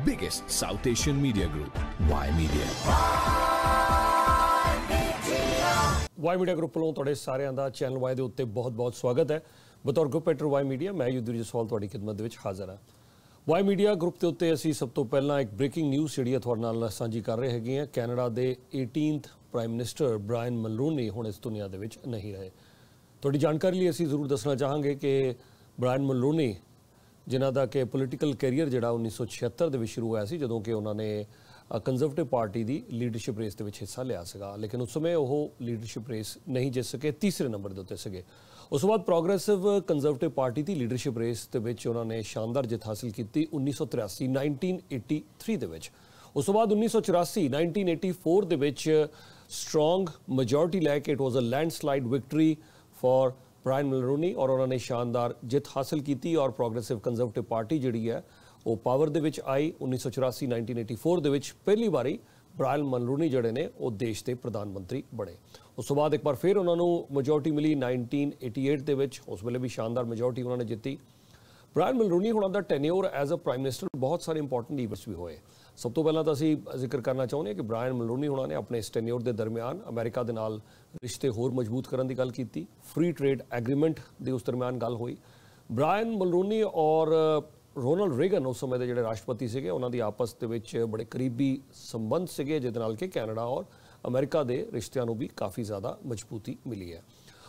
biggest South Asian media group, Y Media. Y media group ਵੱਲੋਂ ਤੁਹਾਡੇ ਸਾਰਿਆਂ ਦਾ channel Y ਦੇ ਉੱਤੇ ਬਹੁਤ-ਬਹੁਤ ਸਵਾਗਤ ਹੈ। ਬਤੌਰ ਗਰੁੱਪ ਐਡਿਟਰ ਵਾਈ ਮੀਡੀਆ ਮੈਂ ਯੁਧਵੀਰ ਜਸਵਾਲ ਤੁਹਾਡੀ ਖਿਦਮਤ ਦੇ ਵਿੱਚ ਹਾਜ਼ਰ ਹਾਂ। ਵਾਈ ਮੀਡੀਆ ਗਰੁੱਪ ਦੇ ਉੱਤੇ ਅਸੀਂ ਸਭ ਤੋਂ ਪਹਿਲਾਂ ਇੱਕ ਬ੍ਰੇਕਿੰਗ ਨਿਊਜ਼ ਜਿਹੜੀ ਹੈ ਤੁਹਾਡੇ ਨਾਲ ਸਾਂਝੀ ਕਰ ਰਹੇ ਹੈਗੇ ਹਾਂ। ਕੈਨੇਡਾ ਦੇ 18th ਪ੍ਰਾਈਮ ਮਿਨਿਸਟਰ ਬ੍ਰਾਇਨ ਮਲਰੂਨੀ ਹੁਣ ਇਸ ਦੁਨੀਆ ਦੇ ਵਿੱਚ ਨਹੀਂ ਰਹੇ। ਤੁਹਾਡੀ ਜਾਣਕਾਰੀ ਲਈ ਅਸੀਂ ਜ਼ਰੂਰ ਦੱਸਣਾ ਚਾਹਾਂਗੇ ਕਿ ਬ੍ਰਾਇਨ ਮਲਰੂਨੀ ਜਿਨ੍ਹਾਂ ਦਾ ਕਿ ਪੋਲੀਟੀਕਲ ਕੈਰੀਅਰ ਜਿਹੜਾ 1976 ਦੇ ਵਿੱਚ ਸ਼ੁਰੂ ਹੋਇਆ ਸੀ ਜਦੋਂ ਕਿ ਉਹਨਾਂ ਨੇ ਕੰਜ਼ਰਵੇਟਿਵ ਪਾਰਟੀ ਦੀ ਲੀਡਰਸ਼ਿਪ ਰੇਸ ਦੇ ਵਿੱਚ ਹਿੱਸਾ ਲਿਆ ਸੀਗਾ, ਲੇਕਿਨ ਉਸ ਸਮੇਂ ਉਹ ਲੀਡਰਸ਼ਿਪ ਰੇਸ ਨਹੀਂ ਜਿੱਤ ਸਕੇ, ਤੀਸਰੇ ਨੰਬਰ ਦੇ ਉੱਤੇ ਸੀਗੇ। ਉਸ ਤੋਂ ਬਾਅਦ ਪ੍ਰੋਗਰੈਸਿਵ ਕੰਜ਼ਰਵੇਟਿਵ ਪਾਰਟੀ ਦੀ ਲੀਡਰਸ਼ਿਪ ਰੇਸ ਦੇ ਵਿੱਚ ਉਹਨਾਂ ਨੇ ਸ਼ਾਨਦਾਰ ਜਿੱਤ ਹਾਸਿਲ ਕੀਤੀ 1983 ਦੇ ਵਿੱਚ। ਉਸ ਤੋਂ ਬਾਅਦ 1984 ਦੇ ਵਿੱਚ ਸਟਰੋਂਗ ਮੈਜੋਰਿਟੀ ਲੈ ਕੇ it was a landslide victory for Brian Mulroney ਔਰ ਉਹਨਾਂ ਨੇ ਸ਼ਾਨਦਾਰ ਜਿੱਤ ਹਾਸਿਲ ਕੀਤੀ ਔਰ ਪ੍ਰੋਗਰੈਸਿਵ ਕੰਜ਼ਰਵੇਟਿਵ ਪਾਰਟੀ ਜਿਹੜੀ ਹੈ ਉਹ ਪਾਵਰ ਦੇ ਵਿੱਚ ਆਈ। 1984 ਦੇ ਵਿੱਚ ਪਹਿਲੀ ਵਾਰੀ ਬ੍ਰਾਇਨ ਮਲਰੂਨੀ ਜਿਹੜੇ ਨੇ ਉਹ ਦੇਸ਼ ਦੇ ਪ੍ਰਧਾਨ ਮੰਤਰੀ ਬਣੇ। ਉਸ ਤੋਂ ਬਾਅਦ ਇੱਕ ਵਾਰ ਫਿਰ ਉਹਨਾਂ ਨੂੰ ਮੈਜੋਰਿਟੀ ਮਿਲੀ 1988 ਦੇ ਵਿੱਚ, ਉਸ ਵੇਲੇ ਵੀ ਸ਼ਾਨਦਾਰ ਮੈਜੋਰਿਟੀ ਉਹਨਾਂ ਨੇ ਜਿੱਤੀ। ਬ੍ਰਾਇਨ ਮਲਰੂਨੀ ਹੁਣਾਂ ਦਾ tenure as a prime minister ਬਹੁਤ ਸਾਰੇ ਇੰਪੋਰਟੈਂਟ ਈਵੈਂਟਸ ਵੀ ਹੋਏ। ਸਭ ਤੋਂ ਪਹਿਲਾਂ ਤਾਂ ਅਸੀਂ ਜ਼ਿਕਰ ਕਰਨਾ ਚਾਹੁੰਦੇ ਹਾਂ ਕਿ ਬ੍ਰਾਇਨ ਮਲਰੂਨੀ ਹੁਣਾਂ ਨੇ ਆਪਣੇ ਇਸ ਟੈਨਿਓਰ ਦੇ ਦਰਮਿਆਨ ਅਮਰੀਕਾ ਦੇ ਨਾਲ ਰਿਸ਼ਤੇ ਹੋਰ ਮਜ਼ਬੂਤ ਕਰਨ ਦੀ ਗੱਲ ਕੀਤੀ। ਫ੍ਰੀ ਟ੍ਰੇਡ ਐਗਰੀਮੈਂਟ ਦੀ ਉਸ ਦਰਮਿਆਨ ਗੱਲ ਹੋਈ। ਬ੍ਰਾਇਨ ਮਲਰੂਨੀ ਔਰ ਰੋਨਲਡ ਰੀਗਨ ਉਸ ਸਮੇਂ ਦੇ ਜਿਹੜੇ ਰਾਸ਼ਟਰਪਤੀ ਸੀਗੇ ਉਹਨਾਂ ਦੀ ਆਪਸ ਦੇ ਵਿੱਚ ਬੜੇ ਕਰੀਬੀ ਸੰਬੰਧ ਸੀਗੇ, ਜਿਹਦੇ ਨਾਲ ਕਿ ਕੈਨੇਡਾ ਔਰ ਅਮਰੀਕਾ ਦੇ ਰਿਸ਼ਤਿਆਂ ਨੂੰ ਵੀ ਕਾਫੀ ਜ਼ਿਆਦਾ ਮਜ਼ਬੂਤੀ ਮਿਲੀ ਹੈ।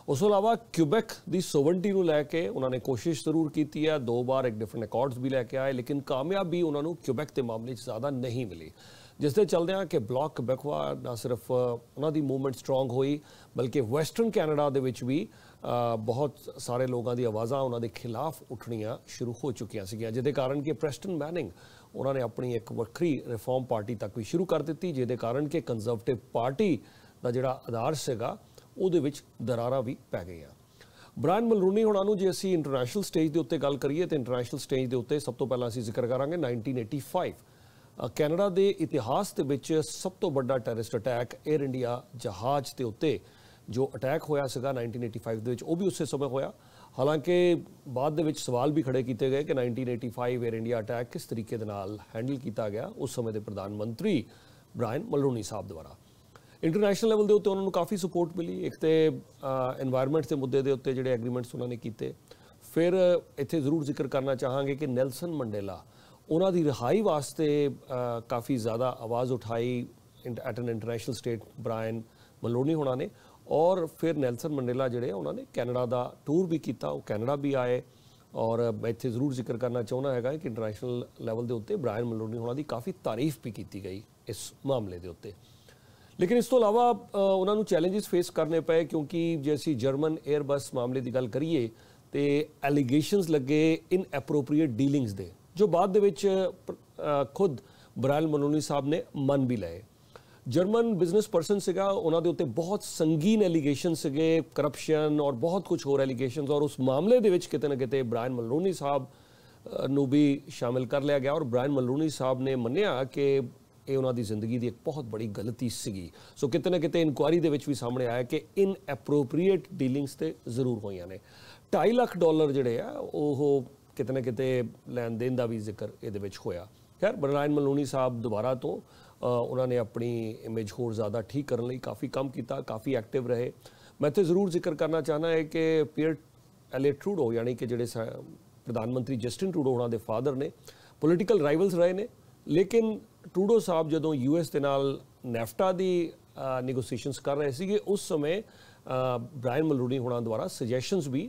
ਉਸ ਤੋਂ ਇਲਾਵਾ ਕਿਊਬੈਕ ਦੀ ਸੋਵਰਨਟੀ ਨੂੰ ਲੈ ਕੇ ਉਹਨਾਂ ਨੇ ਕੋਸ਼ਿਸ਼ ਜ਼ਰੂਰ ਕੀਤੀ ਹੈ, 2 ਵਾਰ ਇੱਕ ਡਿਫਰੈਂਟ ਅਕਾਰਡਸ ਵੀ ਲੈ ਕੇ ਆਏ, ਲੇਕਿਨ ਕਾਮਯਾਬੀ ਉਹਨਾਂ ਨੂੰ ਕਿਊਬੈਕ ਦੇ ਮਾਮਲੇ 'ਚ ਜ਼ਿਆਦਾ ਨਹੀਂ ਮਿਲੀ, ਜਿਸ ਦੇ ਚੱਲਦਿਆਂ ਕਿ ਬਲਾਕ ਕਿਊਬੈਕਵਾ ਨਾ ਸਿਰਫ ਉਹਨਾਂ ਦੀ ਮੂਵਮੈਂਟ ਸਟਰੋਂਗ ਹੋਈ ਬਲਕਿ ਵੈਸਟਰਨ ਕੈਨੇਡਾ ਦੇ ਵਿੱਚ ਵੀ ਬਹੁਤ ਸਾਰੇ ਲੋਕਾਂ ਦੀ ਆਵਾਜ਼ਾਂ ਉਹਨਾਂ ਦੇ ਖਿਲਾਫ ਉੱਠਣੀਆਂ ਸ਼ੁਰੂ ਹੋ ਚੁੱਕੀਆਂ ਸੀਗੀਆਂ, ਜਿਹਦੇ ਕਾਰਨ ਕਿ ਪ੍ਰੈਸਟਨ ਮੈਨਿੰਗ ਉਹਨਾਂ ਨੇ ਆਪਣੀ ਇੱਕ ਵੱਖਰੀ ਰਿਫਾਰਮ ਪਾਰਟੀ ਤੱਕ ਵੀ ਸ਼ੁਰੂ ਕਰ ਦਿੱਤੀ, ਜਿਹਦੇ ਕਾਰਨ ਕਿ ਕੰਜ਼ਰਵੇਟਿਵ ਪਾਰਟੀ ਦਾ ਜਿਹੜਾ ਆਧਾਰ ਸੀਗਾ ਉਹਦੇ ਵਿੱਚ ਦਰਾਰਾਂ ਵੀ ਪੈ ਗਈਆਂ। ਬ੍ਰਾਇਨ ਮਲਰੂਨੀ ਹੁਣਾਂ ਨੂੰ ਜੇ ਅਸੀਂ ਇੰਟਰਨੈਸ਼ਨਲ ਸਟੇਜ ਦੇ ਉੱਤੇ ਗੱਲ ਕਰੀਏ ਤਾਂ ਇੰਟਰਨੈਸ਼ਨਲ ਸਟੇਜ ਦੇ ਉੱਤੇ ਸਭ ਤੋਂ ਪਹਿਲਾਂ ਅਸੀਂ ਜ਼ਿਕਰ ਕਰਾਂਗੇ 1985 ਕੈਨੇਡਾ ਦੇ ਇਤਿਹਾਸ ਦੇ ਵਿੱਚ ਸਭ ਤੋਂ ਵੱਡਾ ਟੈਰਰਿਸਟ ਅਟੈਕ 에ਅਰ ਇੰਡੀਆ ਜਹਾਜ਼ ਦੇ ਉੱਤੇ ਜੋ ਅਟੈਕ ਹੋਇਆ ਸੀਗਾ 1985 ਦੇ ਵਿੱਚ, ਉਹ ਵੀ ਉਸੇ ਸਮੇਂ ਹੋਇਆ। ਹਾਲਾਂਕਿ ਬਾਅਦ ਦੇ ਵਿੱਚ ਸਵਾਲ ਵੀ ਖੜੇ ਕੀਤੇ ਗਏ ਕਿ 1985 에ਅਰ ਇੰਡੀਆ ਅਟੈਕ ਕਿਸ ਤਰੀਕੇ ਦੇ ਨਾਲ ਹੈਂਡਲ ਕੀਤਾ ਗਿਆ ਉਸ ਸਮੇਂ ਦੇ ਪ੍ਰਧਾਨ ਮੰਤਰੀ ਬ੍ਰਾਇਨ ਮਲਰੂਨੀ ਸਾਹਿਬ ਦੁਆਰਾ। ਇੰਟਰਨੈਸ਼ਨਲ ਲੈਵਲ ਦੇ ਉੱਤੇ ਉਹਨਾਂ ਨੂੰ ਕਾਫੀ ਸਪੋਰਟ ਮਿਲੀ। ਇੱਕ ਤੇ এনवायरमेंट ਦੇ ਮੁੱਦੇ ਦੇ ਉੱਤੇ ਜਿਹੜੇ ਐਗਰੀਮੈਂਟਸ ਉਹਨਾਂ ਨੇ ਕੀਤੇ। ਫਿਰ ਇੱਥੇ ਜ਼ਰੂਰ ਜ਼ਿਕਰ ਕਰਨਾ ਚਾਹਾਂਗੇ ਕਿ ਨੈਲਸਨ ਮੰਡੇਲਾ ਉਹਨਾਂ ਦੀ ਰਿਹਾਈ ਵਾਸਤੇ ਕਾਫੀ ਜ਼ਿਆਦਾ ਆਵਾਜ਼ ਉਠਾਈ at an international state Brian Mulroney ਹੋਣਾ ਨੇ। ਔਰ ਫਿਰ ਨੈਲਸਨ ਮੰਡੇਲਾ ਜਿਹੜੇ ਉਹਨਾਂ ਨੇ ਕੈਨੇਡਾ ਦਾ ਟੂਰ ਵੀ ਕੀਤਾ, ਉਹ ਕੈਨੇਡਾ ਵੀ ਆਏ। ਔਰ ਮੈਂ ਇੱਥੇ ਜ਼ਰੂਰ ਜ਼ਿਕਰ ਕਰਨਾ ਚਾਹੁੰਦਾ ਹੈਗਾ ਕਿ ਇੰਟਰਨੈਸ਼ਨਲ ਲੈਵਲ ਦੇ ਉੱਤੇ ਬ੍ਰਾਇਨ ਮਲਰੂਨੀ ਹੋਣਾ ਦੀ ਕਾਫੀ ਤਾਰੀਫ ਵੀ ਕੀਤੀ ਗਈ ਇਸ ਮਾਮਲੇ ਦੇ ਉੱਤੇ। ਲੇਕਿਨ ਇਸ ਤੋਂ ਇਲਾਵਾ ਉਹਨਾਂ ਨੂੰ ਚੈਲੰਜਸ ਫੇਸ ਕਰਨੇ ਪਏ, ਕਿਉਂਕਿ ਜੇ ਅਸੀਂ ਜਰਮਨ 에ਅਰਬਸ ਮਾਮਲੇ ਦੀ ਗੱਲ ਕਰੀਏ ਤੇ ਐਲੀਗੇਸ਼ਨਸ ਲੱਗੇ ਇਨਐਪਰੋਪਰੀਏਟ ਡੀਲਿੰਗਸ ਦੇ, ਜੋ ਬਾਅਦ ਦੇ ਵਿੱਚ ਖੁਦ ਬ੍ਰਾਇਨ ਮਲਰੂਨੀ ਸਾਹਿਬ ਨੇ ਮੰਨ ਵੀ ਲਏ। ਜਰਮਨ ਬਿਜ਼ਨਸ ਪਰਸਨ ਸੀਗਾ, ਉਹਨਾਂ ਦੇ ਉੱਤੇ ਬਹੁਤ ਸੰਗੀਨ ਐਲੀਗੇਸ਼ਨ ਸੀਗੇ, ਕਰਪਸ਼ਨ ਔਰ ਬਹੁਤ ਕੁਝ ਹੋਰ ਐਲੀਗੇਸ਼ਨਸ, ਔਰ ਉਸ ਮਾਮਲੇ ਦੇ ਵਿੱਚ ਕਿਤੇ ਨਾ ਕਿਤੇ ਬ੍ਰਾਇਨ ਮਲਰੂਨੀ ਸਾਹਿਬ ਨੂੰ ਵੀ ਸ਼ਾਮਿਲ ਕਰ ਲਿਆ ਗਿਆ। ਔਰ ਬ੍ਰਾਇਨ ਮਲਰੂਨੀ ਸਾਹਿਬ ਨੇ ਮੰਨਿਆ ਕਿ ਇਹ ਉਹਨਾਂ ਦੀ ਜ਼ਿੰਦਗੀ ਦੀ ਇੱਕ ਬਹੁਤ ਬੜੀ ਗਲਤੀ ਸੀਗੀ। ਸੋ ਕਿਤੇ ਨਾ ਕਿਤੇ ਇਨਕੁਆਇਰੀ ਦੇ ਵਿੱਚ ਵੀ ਸਾਹਮਣੇ ਆਇਆ ਕਿ ਇਨਐਪਰੋਪਰੀਏਟ ਡੀਲਿੰਗਸ ਤੇ ਜ਼ਰੂਰ ਹੋਈਆਂ ਨੇ। $2.5 ਲੱਖ ਜਿਹੜੇ ਆ ਉਹ ਕਿਤੇ ਨਾ ਕਿਤੇ ਲੈਣ ਦੇਣ ਦਾ ਵੀ ਜ਼ਿਕਰ ਇਹਦੇ ਵਿੱਚ ਹੋਇਆ। ਖੈਰ ਬ੍ਰਾਇਨ ਮਲਰੂਨੀ ਸਾਹਿਬ ਦੁਬਾਰਾ ਤੋਂ ਉਹਨਾਂ ਨੇ ਆਪਣੀ ਇਮੇਜ ਹੋਰ ਜ਼ਿਆਦਾ ਠੀਕ ਕਰਨ ਲਈ ਕਾਫੀ ਕੰਮ ਕੀਤਾ, ਕਾਫੀ ਐਕਟਿਵ ਰਹੇ। ਮੈਂ ਇੱਥੇ ਜ਼ਰੂਰ ਜ਼ਿਕਰ ਕਰਨਾ ਚਾਹੁੰਦਾ ਹੈ ਕਿ ਪੀਅਰ ਐਲੀਅਟ ਟਰੂਡੋ ਯਾਨੀ ਕਿ ਜਿਹੜੇ ਪ੍ਰਧਾਨ ਮੰਤਰੀ ਜਸਟਿਨ ਟਰੂਡੋ ਉਹਨਾਂ ਦੇ ਫਾਦਰ ਨੇ, ਪੋਲੀਟੀਕਲ ਰਾਈਵਲਸ ਰਹੇ ਨੇ, ਲੇਕਿਨ ਟਰੂਡੋ ਸਾਹਿਬ ਜਦੋਂ US ਦੇ ਨਾਲ ਨੈਫਟਾ ਦੀ ਨੈਗੋਸੀਏਸ਼ਨਸ ਕਰ ਰਹੇ ਸੀਗੇ ਉਸ ਸਮੇਂ ਬ੍ਰਾਇਨ ਮਲਰੂਨੀ ਹੋਣਾ ਦੁਆਰਾ ਸੁਜੈਸ਼ਨਸ ਵੀ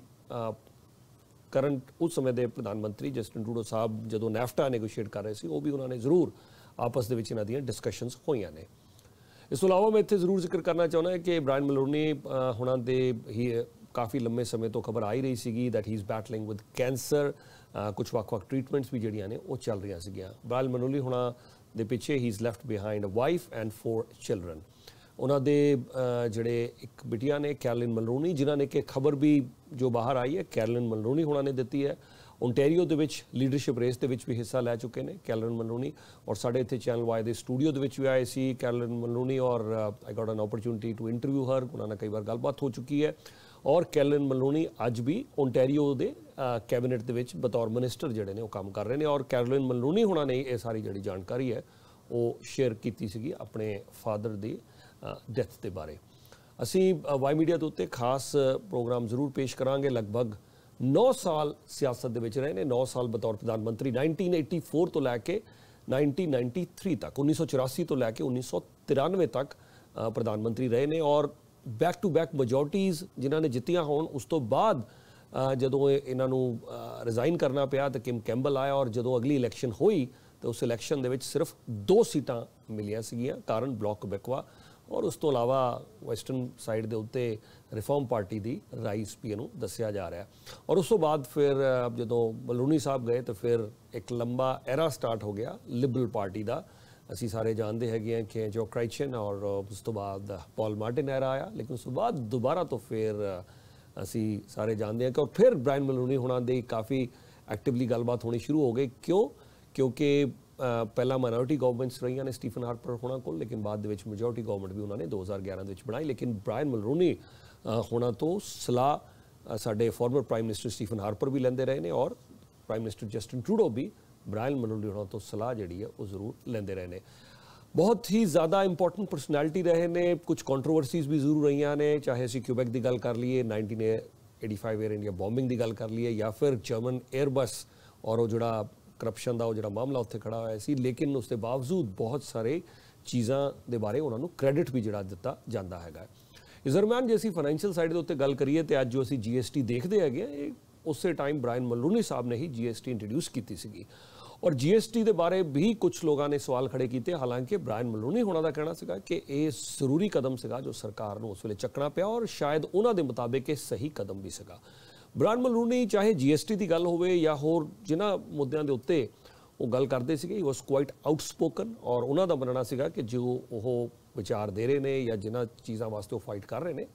ਕਰੰਟ ਉਸ ਸਮੇਂ ਦੇ ਪ੍ਰਧਾਨ ਮੰਤਰੀ ਜਸਟਿਨ ਟਰੂਡੋ ਸਾਹਿਬ ਜਦੋਂ ਨੈਫਟਾ ਨੈਗੋਸ਼ੀਏਟ ਕਰ ਰਹੇ ਸੀ ਉਹ ਵੀ ਉਹਨਾਂ ਨੇ ਜ਼ਰੂਰ ਆਪਸ ਦੇ ਵਿੱਚ ਇਹਨਾਂ ਦੀਆਂ ਡਿਸਕਸ਼ਨਸ ਹੋਈਆਂ ਨੇ। ਇਸ ਤੋਂ ਇਲਾਵਾ ਮੈਂ ਇੱਥੇ ਜ਼ਰੂਰ ਜ਼ਿਕਰ ਕਰਨਾ ਚਾਹੁੰਦਾ ਕਿ ਬ੍ਰਾਇਨ ਮਲਰੂਨੀ ਹੋਣਾ ਦੇ ਹੀ ਕਾਫੀ ਲੰਮੇ ਸਮੇਂ ਤੋਂ ਖਬਰ ਆ ਹੀ ਰਹੀ ਸੀਗੀ that he is battling with cancer. ਕੁਝ ਵੱਖ-ਵੱਖ ਟ੍ਰੀਟਮੈਂਟਸ ਵੀ ਜਿਹੜੀਆਂ ਨੇ ਉਹ ਚੱਲ ਰਹੀਆਂ ਸੀਗੀਆਂ। ਬ੍ਰਾਇਨ ਮਲਰੂਨੀ ਹੋਣਾ ਦੇ ਪਿੱਛੇ ਹੀ is left behind a wife and 4 children. ਉਹਨਾਂ ਦੇ ਜਿਹੜੇ ਇੱਕ ਬਿਟੀਆ ਨੇ ਕੈਰਲਿਨ ਮਲਰੂਨੀ, ਜਿਨ੍ਹਾਂ ਨੇ ਕਿ ਖਬਰ ਵੀ ਜੋ ਬਾਹਰ ਆਈ ਹੈ ਕੈਰਲਿਨ ਮਲਰੂਨੀ ਹੋਣਾ ਨੇ ਦਿੱਤੀ ਹੈ। ਓਨਟਾਰੀਓ ਦੇ ਵਿੱਚ ਲੀਡਰਸ਼ਿਪ ਰੇਸ ਦੇ ਵਿੱਚ ਵੀ ਹਿੱਸਾ ਲੈ ਚੁੱਕੇ ਨੇ ਕੈਰਲਿਨ ਮਲਰੂਨੀ, ਔਰ ਸਾਡੇ ਇੱਥੇ ਚੈਨਲ ਵਾਈ ਦੇ ਸਟੂਡੀਓ ਦੇ ਵਿੱਚ ਵੀ ਆਏ ਸੀ ਕੈਰਲਿਨ ਮਲਰੂਨੀ, ਔਰ I got an opportunity to interview her. ਉਹਨਾਂ ਨਾਲ ਕਈ ਵਾਰ ਗੱਲਬਾਤ ਹੋ ਚੁੱਕੀ ਹੈ। और कैरोलिन मलरोनी अज भी ओंटारियो के कैबिनेट के विच बतौर मिनिस्टर जिहड़े ने वो काम कर रहे हैं और कैरोलिन मलरोनी होना ने ये सारी जिहड़ी जानकारी है वो शेयर की सी अपने फादर की डैथ के बारे। असी वाई मीडिया के उत्ते खास प्रोग्राम जरूर पेश करांगे। लगभग 9 साल सियासत दे विच रहे ने, 9 साल बतौर प्रधानमंत्री 1984 तो लैके 1993 तक, 1984 तो लैके 1993 तक प्रधानमंत्री रहे ने और बैक टू बैक मजोरिटीज़ जिन्होंने जित्तियां होण उस तो बाद जदों इन्हों रिजाइन करना पिया तो किम कैम्बल आया और जदों अगली इलैक्शन हुई तो उस इलैक्शन दे विच सिर्फ 2 सीटां मिलियां सीगियां, कारण ब्लॉक कबेकवा और उस तो अलावा वैसटर्न साइड के उत्ते रिफॉर्म पार्टी की राइस भी इनू दसिया जा रहा है। और उस तो बाद फिर जदों मलरोनी साहब गए तो फिर एक लंबा एरा स्टार्ट हो गया लिबरल पार्टी का। असी सारे जानते हैं कि जो क्राइचन और उस तो बाद पॉल मार्टिन एरा आया, लेकिन उस तो बाद दोबारा तो फिर असी सारे जानते हैं कि और फिर ब्रायन मलरोनी होना दी काफ़ी एक्टिवली गलबात होनी शुरू हो गई। क्यों? क्योंकि पहला माइनॉरिटी गवर्नमेंट्स रही ने स्टीफन हार्पर होना को, लेकिन बाद मेजोरिटी गवर्नमेंट भी उन्होंने 2011 बनाई। लेकिन ब्रायन मलरोनी होना तो सलाह साडे former prime minister Stephen Harper भी लेंदे रहे ने और प्राइम मिनिस्टर जस्टिन ट्रूडो भी ब्रायन मलरोनी होना तो सलाह जी है वो जरूर लेंदे रहे ने। बहुत ही ज़्यादा इंपॉर्टेंट पर्सनैलिटी रहे ने, कुछ कॉन्ट्रोवर्सीज भी जरूर रही ने, चाहे असी क्यूबेक की गल कर लीए, 1985 एयर इंडिया बॉम्बिंग की गल कर लीए या फिर जर्मन एयरबस और वो जोड़ा करप्शन का वो जो मामला उत्थे खड़ा होया सी। लेकिन उसके बावजूद बहुत सारे चीज़ों के बारे उन्होंने क्रेडिट भी जोड़ा दिता जाता है। इस दरम्यान जो असी फाइनैंशियल साइड के उत्ते गल करिए तो अज जो असी GST देखते हैं उस टाइम ब्रायन मलरोनी साहब ने ही GST इंट्रोड्यूस की सी और GST के बारे भी कुछ लोगों ने सवाल खड़े किए। हालांकि ब्रायन मलरोनी होना का कहना सीगा कि यह जरूरी कदम सीगा जो सरकार को उस वेले चकना पिया और शायद उन्होंने मुताबिक ये सही कदम भी सीगा। ब्रायन मलरोनी चाहे GST की गल होवे या होर जिन्हां मुद्दों के उत्ते वो गल करते थे, ही वॉज क्वाइट आउटस्पोकन और उन्होंने मनना सीगा कि जो वो विचार दे रहे हैं या जिन्हां चीज़ों वास्ते वो फाइट कर रहे हैं,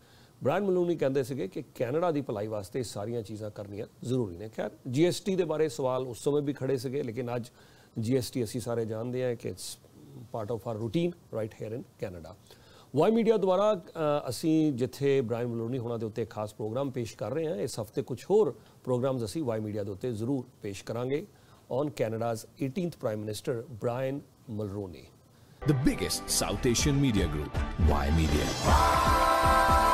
ब्रायन मलरोनी कहते थे कि कैनेडा की भलाई वास्ते सारिया चीज़ां करनियां जरूरी ने। खैर GST के बारे सवाल उस समय भी खड़े थे, लेकिन अज GST असी सारे जानते हैं कि it's part of our routine right here in Canada. Y media द्वारा असी जिथे ब्रायन मलरोनी होना के उत्ते खास प्रोग्राम पेश कर रहे हैं, इस हफ्ते कुछ होर प्रोग्राम्स असी वाई मीडिया के उत्ते जरूर पेश करांगे on Canada's 18th prime minister Brian Mulroney. The biggest South Asian media group, Y Media.